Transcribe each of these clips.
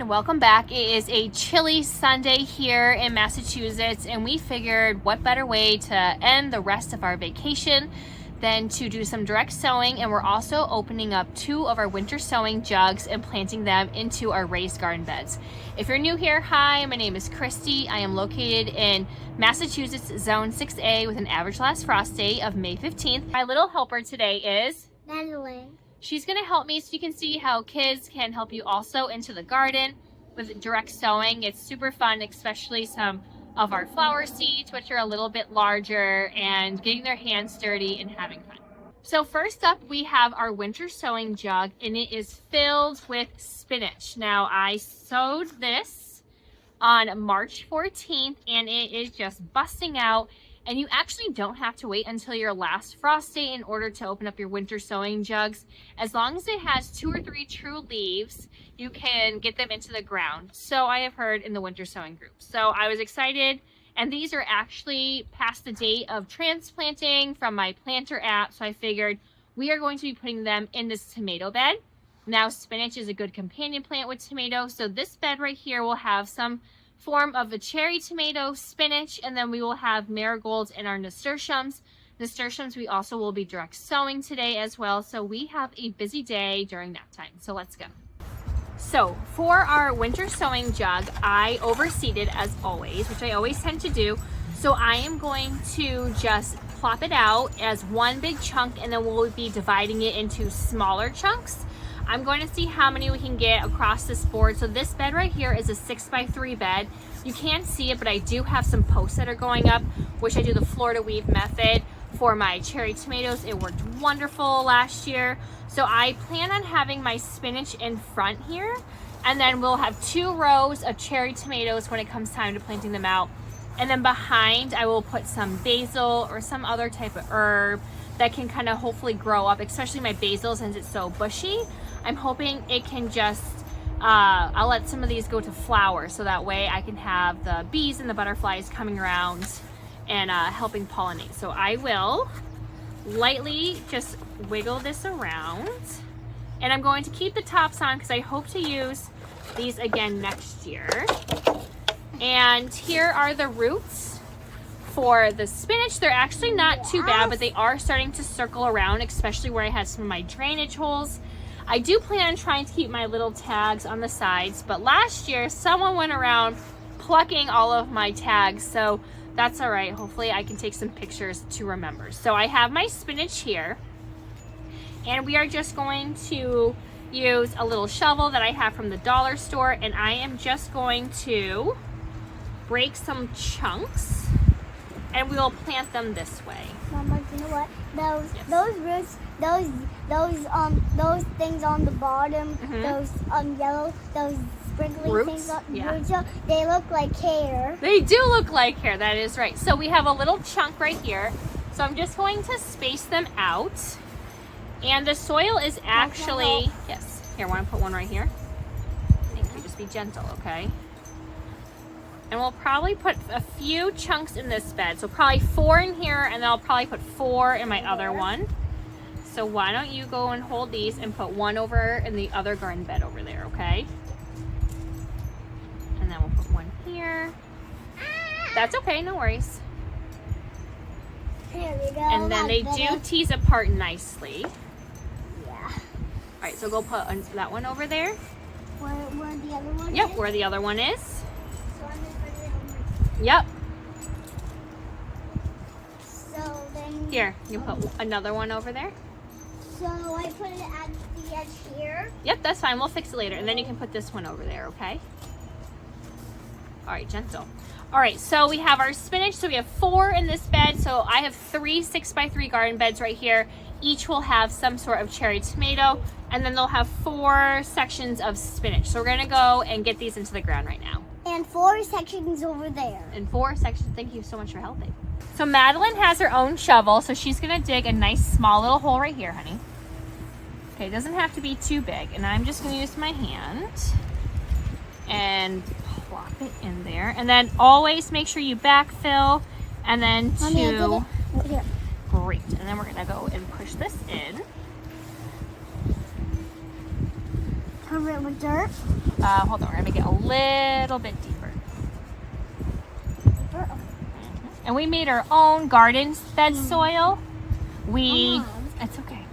everyone, welcome back. It is a chilly Sunday here in Massachusetts, and we figured what better way to end the rest of our vacation than to do some direct sowing. And we're also opening up 2 of our winter sowing jugs and planting them into our raised garden beds. If you're new here, hi, my name is Kristy. I am located in Massachusetts Zone 6A with an average last frost date of May 15th. My little helper today is Madeline. She's going to help me so you can see how kids can help you also into the garden with direct sowing. It's super fun, especially some of our flower seeds, which are a little bit larger, and getting their hands dirty and having fun. So first up, we have our winter sowing jug, and it is filled with spinach. Now, I sowed this on March 14th, and it is just busting out. And you actually don't have to wait until your last frost date in order to open up your winter sowing jugs. As long as it has 2 or 3 true leaves, you can get them into the ground. So I have heard in the winter sowing group. So I was excited, and these are actually past the date of transplanting from my planter app. So I figured we are going to be putting them in this tomato bed. Now, spinach is a good companion plant with tomato. So this bed right here will have some form of a cherry tomato, spinach, and then we will have marigolds and our nasturtiums. Nasturtiums we also will be direct sowing today as well. So we have a busy day during that time. So let's go. So for our winter sowing jug, I overseeded as always, which I always tend to do. So I am going to just plop it out as one big chunk, and then we'll be dividing it into smaller chunks. I'm going to see how many we can get across this board. So this bed right here is a 6x3 bed. You can't see it, but I do have some posts that are going up, which I do the Florida weave method for my cherry tomatoes. It worked wonderful last year. So I plan on having my spinach in front here, and then we'll have 2 rows of cherry tomatoes when it comes time to planting them out. And then behind, I will put some basil or some other type of herb that can kind of hopefully grow up, especially my basil since it's so bushy. I'm hoping it can just, I'll let some of these go to flower so that way I can have the bees and the butterflies coming around and helping pollinate. So I will lightly just wiggle this around, and I'm going to keep the tops on because I hope to use these again next year. And here are the roots for the spinach. They're actually not too bad, but they are starting to circle around, especially where I had some of my drainage holes. I do plan on trying to keep my little tags on the sides, but last year someone went around plucking all of my tags, so that's all right. Hopefully I can take some pictures to remember. So I have my spinach here, and we are just going to use a little shovel that I have from the dollar store, and I am just going to break some chunks, and we will plant them this way. Mama, you know what? Yes. Those roots, those things on the bottom, those yellow, those sprinkly Roots? things on the Yeah. roots, they look like hair. They do look like hair, that is right. So we have a little chunk right here. So I'm just going to space them out. And the soil is actually, yes, here, want to put one right here? Thank you, just be gentle, okay? And we'll probably put a few chunks in this bed. So probably 4 in here, and then I'll probably put 4 in my other one. So why don't you go and hold these and put 1 over in the other garden bed over there, okay? And then we'll put 1 here. That's okay, no worries. Here we go. And then they do tease apart nicely. Yeah. All right, so go put that one over there. Where the other one Yep, is? where the other one is. So I'm gonna put it on Yep. So then. Here, you put another one over there. So I put it at the edge here. Yep, that's fine. We'll fix it later. And then you can put this one over there, okay? All right, gentle. All right, so we have our spinach. So we have 4 in this bed. So I have 3 6x3 garden beds right here. Each will have some sort of cherry tomato, and then they'll have 4 sections of spinach. So we're gonna go and get these into the ground right now. And 4 sections over there. And 4 sections. Thank you so much for helping. So Madeline has her own shovel, so she's gonna dig a nice small little hole right here, honey. Okay, it doesn't have to be too big, and I'm just gonna use my hand and plop it in there. And then always make sure you backfill, and then Mommy, I did it. Here. Great, and then we're gonna go and push this in. Cover it with dirt. Hold on, we're gonna make it a little bit deeper. And we made our own garden bed soil. It's okay.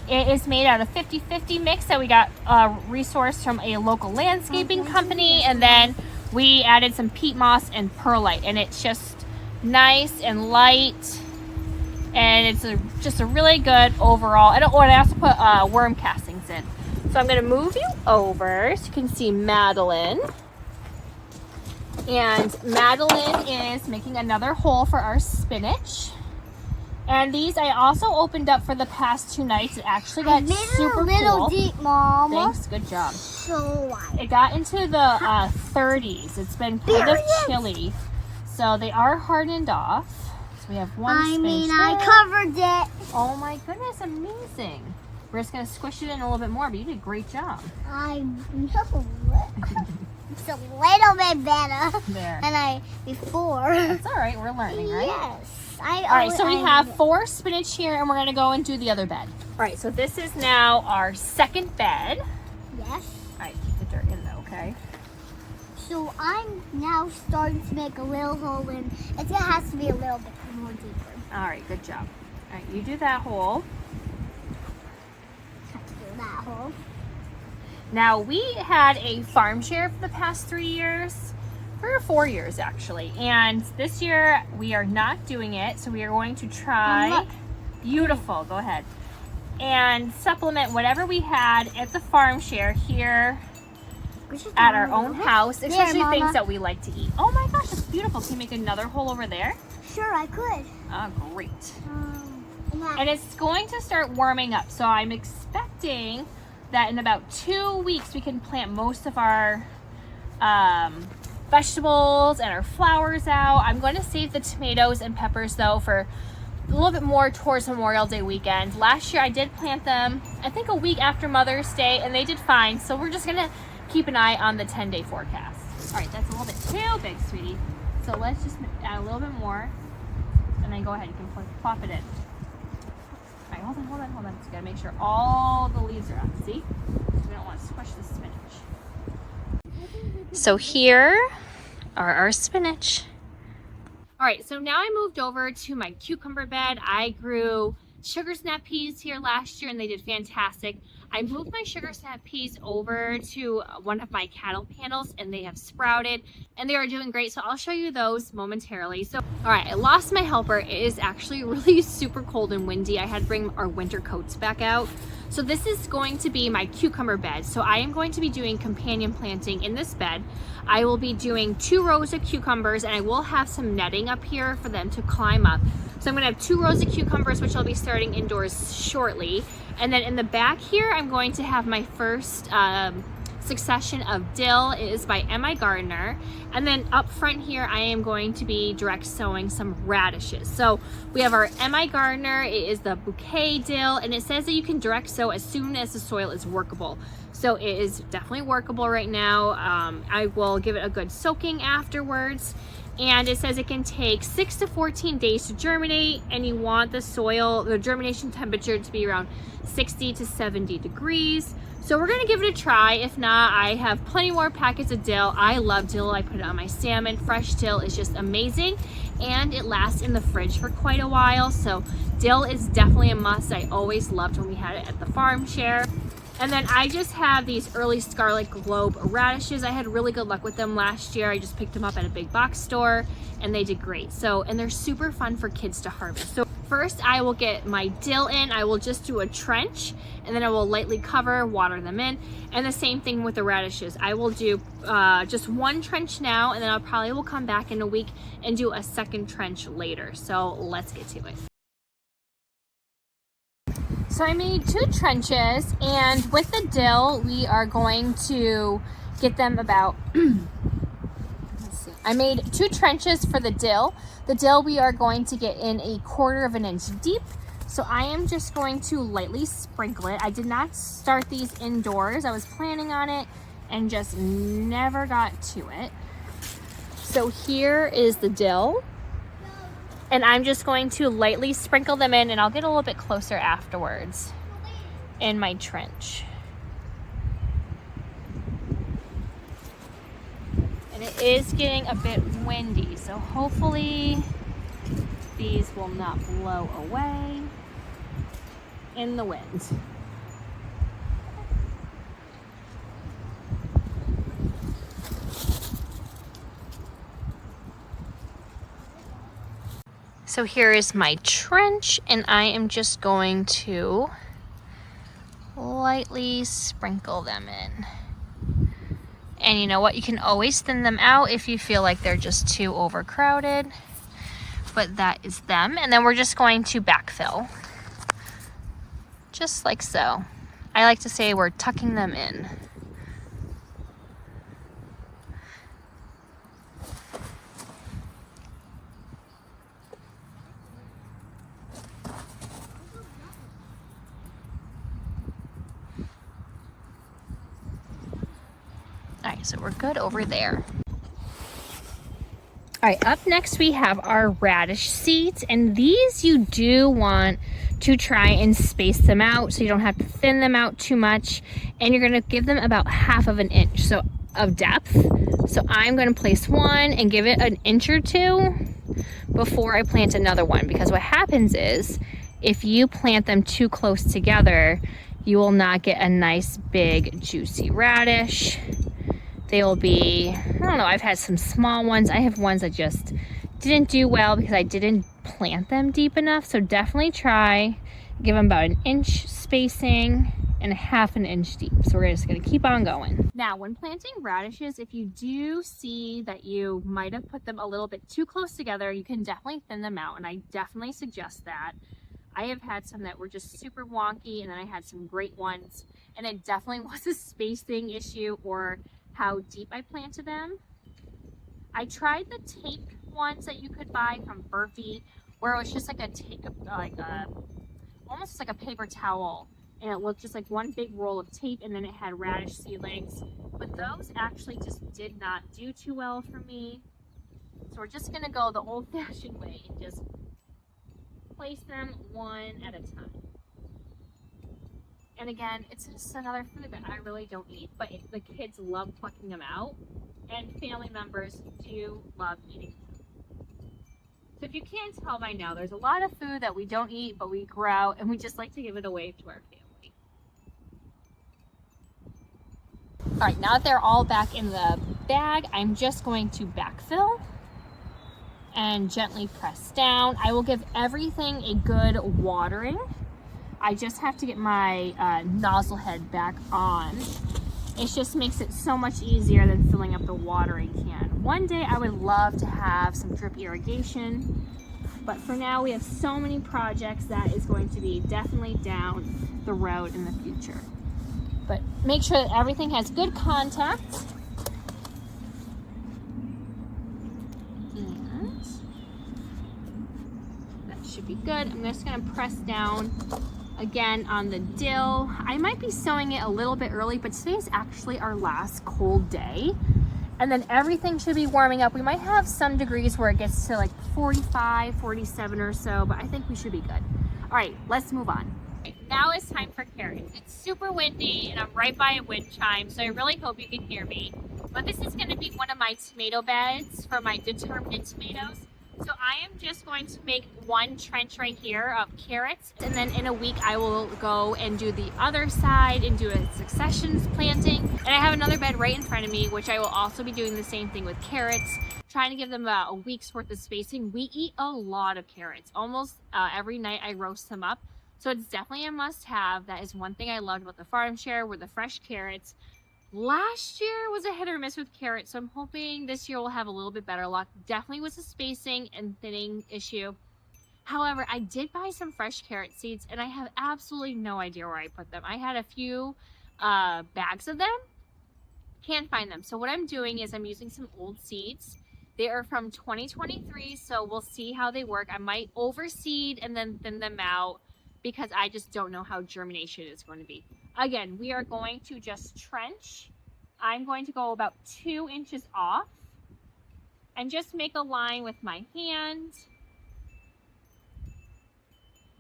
It is made out of 50-50 mix that we got resourced from a local landscaping company, and then we added some peat moss and perlite, and it's just nice and light, and it's just a really good overall. I also put worm castings in. So I'm gonna move you over so you can see Madeline. And Madeline is making another hole for our spinach. And these I also opened up for the past 2 nights. It actually got super a little cool. deep, Mama. Thanks, good job. So wide. It got into the 30s. It's been kind of chilly. So they are hardened off. So we have one spinach there. I covered it. Oh my goodness, amazing. We're just gonna squish it in a little bit more, but you did a great job. I know. It's a little bit better There. than before. That's all right, we're learning, right? Yes. All right, so we have 4 spinach here, and we're gonna go and do the other bed. All right, so this is now our second bed. Yes. All right, keep the dirt in though, okay? So I'm now starting to make a little hole in. It has to be a little bit more deeper. All right, good job. All right, you do that hole. Have to do that hole. Now, we had a farm share for the past 3 years, 3 or 4 years actually, and this year we are not doing it, so we are going to try, beautiful, go ahead, and supplement whatever we had at the farm share here at our own house, especially things that we like to eat. Oh my gosh, that's beautiful. Can you make another hole over there? Sure, I could. Oh, great. And it's going to start warming up, so I'm expecting that in about 2 weeks we can plant most of our vegetables and our flowers out. I'm going to save the tomatoes and peppers though for a little bit more towards Memorial Day weekend. Last year I did plant them, I think a week after Mother's Day, and they did fine. So we're just gonna keep an eye on the 10-day forecast. All right, that's a little bit too big, sweetie. So let's just add a little bit more, and then go ahead, you can plop it in. All right, hold on. Just gotta make sure all the leaves are up, see? We don't want to squish the spinach. So here are our spinach. All right, so now I moved over to my cucumber bed. I grew sugar snap peas here last year and they did fantastic. I moved my sugar snap peas over to one of my cattle panels and they have sprouted and they are doing great. So I'll show you those momentarily. So, all right, I lost my helper. It is actually really super cold and windy. I had to bring our winter coats back out. So this is going to be my cucumber bed. So I am going to be doing companion planting in this bed. I will be doing 2 rows of cucumbers and I will have some netting up here for them to climb up. So I'm gonna have 2 rows of cucumbers, which I'll be starting indoors shortly. And then in the back here, I'm going to have my first succession of dill. It is by M.I. Gardner. And then up front here, I am going to be direct sowing some radishes. So we have our M.I. Gardner. It is the bouquet dill, and it says that you can direct sow as soon as the soil is workable. So it is definitely workable right now. I will give it a good soaking afterwards. And it says it can take 6 to 14 days to germinate, and you want the soil, the germination temperature to be around 60 to 70 degrees. So we're gonna give it a try. If not, I have plenty more packets of dill. I love dill. I put it on my salmon. Fresh dill is just amazing, and it lasts in the fridge for quite a while. So dill is definitely a must. I always loved when we had it at the farm share. And then I just have these early Scarlet Globe radishes. I had really good luck with them last year. I just picked them up at a big box store and they did great. So, and they're super fun for kids to harvest. So first I will get my dill in. I will just do a trench and then I will lightly cover, water them in. And the same thing with the radishes. I will do just 1 trench now, and then I probably will come back in a week and do a second trench later. So let's get to it. So I made 2 trenches, and with the dill, we are going to get them about, let's see. I made 2 trenches for the dill. The dill we are going to get in 1/4 of an inch deep. So I am just going to lightly sprinkle it. I did not start these indoors. I was planning on it and just never got to it. So here is the dill. And I'm just going to lightly sprinkle them in, and I'll get a little bit closer afterwards in my trench. it is getting a bit windy, so hopefully these will not blow away in the wind. So here is my trench, and I am just going to lightly sprinkle them in. And you know what? You can always thin them out if you feel like they're just too overcrowded. But that is them. And then we're just going to backfill. Just like so. I like to say we're tucking them in. Alright, so we're good over there. Alright, up next we have our radish seeds, and these you do want to try and space them out so you don't have to thin them out too much, and you're going to give them about 1/2 inch of depth. So I'm going to place one and give it an inch or two before I plant another one, because what happens is if you plant them too close together, you will not get a nice big juicy radish. They will be, I don't know, I've had some small ones. I have ones that just didn't do well because I didn't plant them deep enough. So definitely try, give them about 1 inch spacing and 1/2 inch deep. So we're just gonna keep on going. Now, when planting radishes, if you do see that you might have put them a little bit too close together, you can definitely thin them out, and I definitely suggest that. I have had some that were just super wonky, and then I had some great ones, and it definitely was a spacing issue or how deep I planted them. I tried the tape ones that you could buy from Burpee, where it was just like a tape, almost like a paper towel, and it looked just like one big roll of tape, and then it had radish seedlings. But those actually just did not do too well for me. So we're just gonna go the old-fashioned way and just place them one at a time. And again, it's just another food that I really don't eat, but the kids love plucking them out, and family members do love eating them. So if you can't tell by now, there's a lot of food that we don't eat, but we grow, and we just like to give it away to our family. All right, now that they're all back in the bag, I'm just going to backfill and gently press down. I will give everything a good watering. I just have to get my nozzle head back on. It just makes it so much easier than filling up the watering can. One day I would love to have some drip irrigation, but for now we have so many projects that is going to be definitely down the road in the future. But make sure that everything has good contact. And that should be good. I'm just gonna press down again on the dill. I might be sowing it a little bit early, but today is actually our last cold day. And then everything should be warming up. We might have some degrees where it gets to like 45, 47 or so, but I think we should be good. All right, let's move on. Now it's time for carrots. It's super windy and I'm right by a wind chime, so I really hope you can hear me. But this is gonna be one of my tomato beds for my determinate tomatoes. So I am just going to make one trench right here of carrots, and then in a week I will go and do the other side and do a succession planting. And I have another bed right in front of me, which I will also be doing the same thing with carrots, trying to give them about a week's worth of spacing. We eat a lot of carrots. Almost every night I roast them up. So it's definitely a must-have. That is one thing I loved about the farm share, were the fresh carrots. Last year was a hit or miss with carrots, so I'm hoping this year we'll have a little bit better luck. Definitely was a spacing and thinning issue. However, I did buy some fresh carrot seeds, and I have absolutely no idea where I put them. I had a few bags of them. Can't find them. So what I'm doing is I'm using some old seeds. They are from 2023, so we'll see how they work. I might overseed and then thin them out, because I just don't know how germination is going to be. Again, we are going to just trench. I'm going to go about 2 inches off and just make a line with my hand.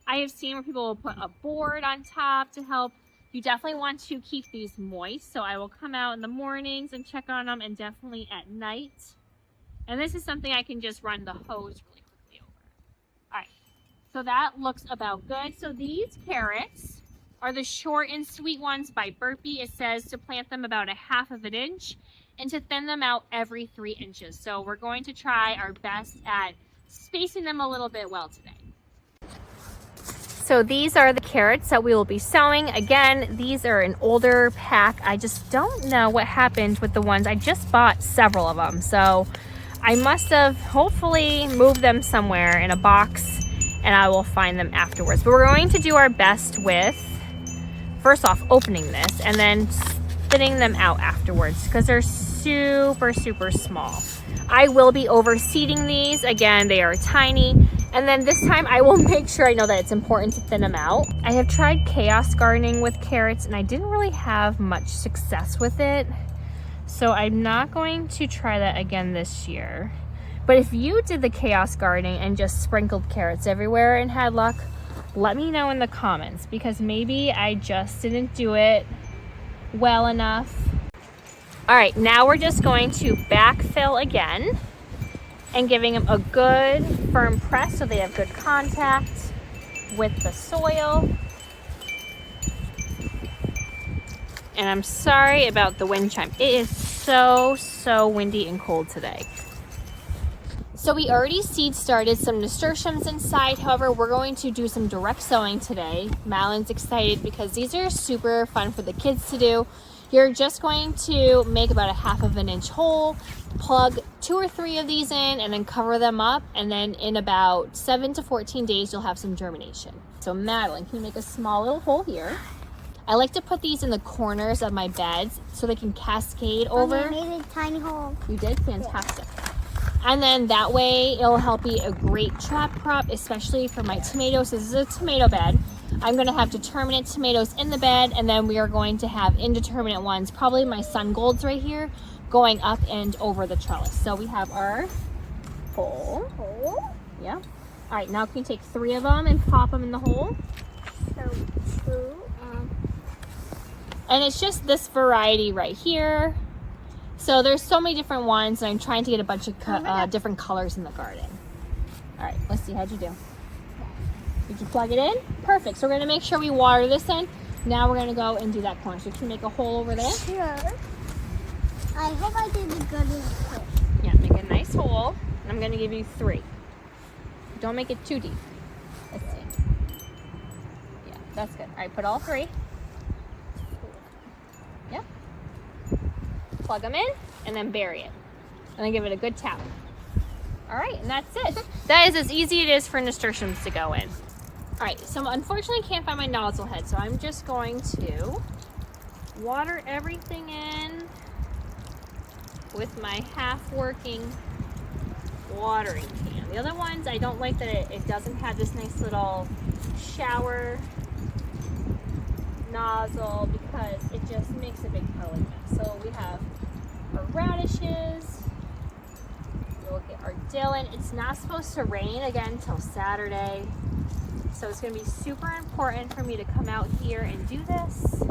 I have seen where people will put a board on top to help, You definitely want to keep these moist. So I will come out in the mornings and check on them, and definitely at night. And this is something I can just run the hose really quickly over. All right, so that looks about good. So these carrots are the short and sweet ones by Burpee. It says to plant them about 1/2 inch and to thin them out every 3 inches. So we're going to try our best at spacing them a little bit well today. So these are the carrots that we will be sowing. Again, these are an older pack. I just don't know what happened with the ones. I just bought several of them. So I must have hopefully moved them somewhere in a box, and I will find them afterwards. But we're going to do our best with, first off, opening this and then thinning them out afterwards because they're super, super small. I will be overseeding these. Again, they are tiny. And then this time I will make sure I know that it's important to thin them out. I have tried chaos gardening with carrots and I didn't really have much success with it. So I'm not going to try that again this year. But if you did the chaos gardening and just sprinkled carrots everywhere and had luck, let me know in the comments because maybe I just didn't do it well enough. All right, now we're just going to backfill again and giving them a good firm press so they have good contact with the soil. And I'm sorry about the wind chime. It is so windy and cold today. So we already seed started some nasturtiums inside. However, we're going to do some direct sowing today. Madeleine's excited because these are super fun for the kids to do. You're just going to make about 1/2 inch hole, plug 2 or 3 of these in, and then cover them up. And then in about 7 to 14 days, you'll have some germination. So Madeleine, can you make a small little hole here? I like to put these in the corners of my beds so they can cascade over. I made a tiny hole. You did? Fantastic. And then that way it'll help be a great trap crop, especially for my tomatoes. This is a tomato bed. I'm going to have determinate tomatoes in the bed, and then we are going to have indeterminate ones, probably my sun golds right here, going up and over the trellis. So we have our hole. Yeah. All right, now can you take 3 of them and pop them in the hole? So 2 and it's just this variety right here. So there's so many different ones, and I'm trying to get a bunch of different colors in the garden. All right, let's see, how'd you do? Did you plug it in? Perfect. So we're gonna make sure we water this in. Now we're gonna go and do that corner. So you can make a hole over there. Sure. I hope I did the good one. Yeah, make a nice hole. And I'm gonna give you 3. Don't make it too deep. Let's see. Yeah, that's good. All right, put all 3. Yep. Plug them in and then bury it. And then give it a good tap. All right, and that's it. That is as easy as it is for nasturtiums to go in. All right, so unfortunately can't find my nozzle head, so I'm just going to water everything in with my half-working watering can. The other ones, I don't like that it doesn't have this nice little shower nozzle because it just makes a big puddle mess. So we have our radishes. We'll get our dill in. It's not supposed to rain again until Saturday. So it's going to be super important for me to come out here and do this.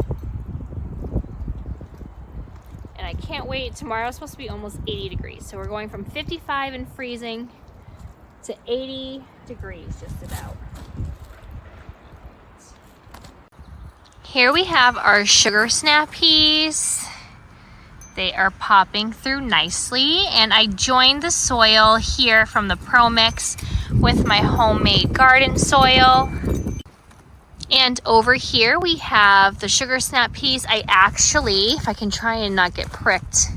And I can't wait. Tomorrow's supposed to be almost 80 degrees. So we're going from 55 and freezing to 80 degrees just about. Here we have our sugar snap peas. They are popping through nicely, and I joined the soil here from the Pro Mix with my homemade garden soil. And over here we have the sugar snap peas. I actually, if I can try and not get pricked,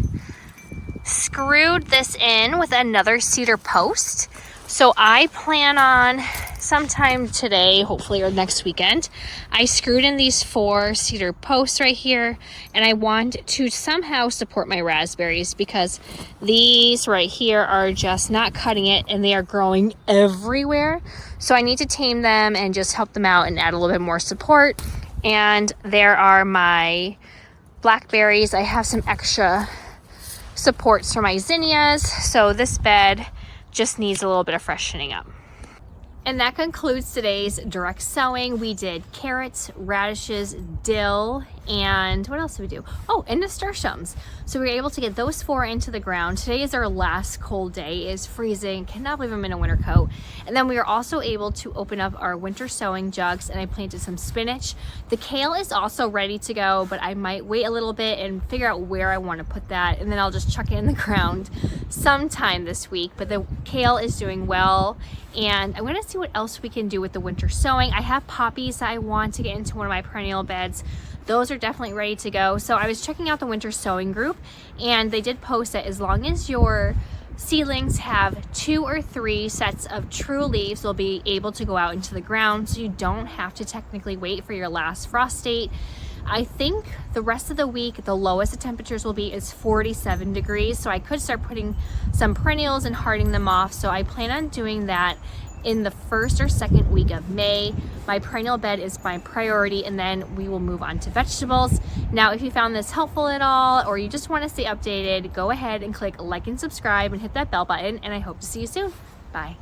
screwed this in with another cedar post. So I plan on sometime today, hopefully, or next weekend, I screwed in these 4 cedar posts right here, and I want to somehow support my raspberries because these right here are just not cutting it, and they are growing everywhere. So I need to tame them and just help them out and add a little bit more support. And there are my blackberries. I have some extra supports for my zinnias, so this bed just needs a little bit of freshening up. And that concludes today's direct sowing. We did carrots, radishes, dill, and what else did we do? Oh, and nasturtiums. So we were able to get those 4 into the ground. Today is our last cold day. It is freezing. Cannot believe I'm in a winter coat. And then we were also able to open up our winter sowing jugs, and I planted some spinach. The kale is also ready to go, but I might wait a little bit and figure out where I want to put that, and then I'll just chuck it in the ground sometime this week. But the kale is doing well, and I'm going to see what else we can do with the winter sowing. I have poppies that I want to get into one of my perennial beds. Those are definitely ready to go. So I was checking out the winter sowing group, and they did post that as long as your seedlings have 2 or 3 sets of true leaves, they'll be able to go out into the ground, so you don't have to technically wait for your last frost date. I think the rest of the week, the lowest the temperatures will be is 47 degrees, so I could start putting some perennials and hardening them off. So I plan on doing that in the 1st or 2nd week of May. My perennial bed is my priority, and then we will move on to vegetables. Now, if you found this helpful at all, or you just want to stay updated, go ahead and click like and subscribe and hit that bell button, and I hope to see you soon. Bye.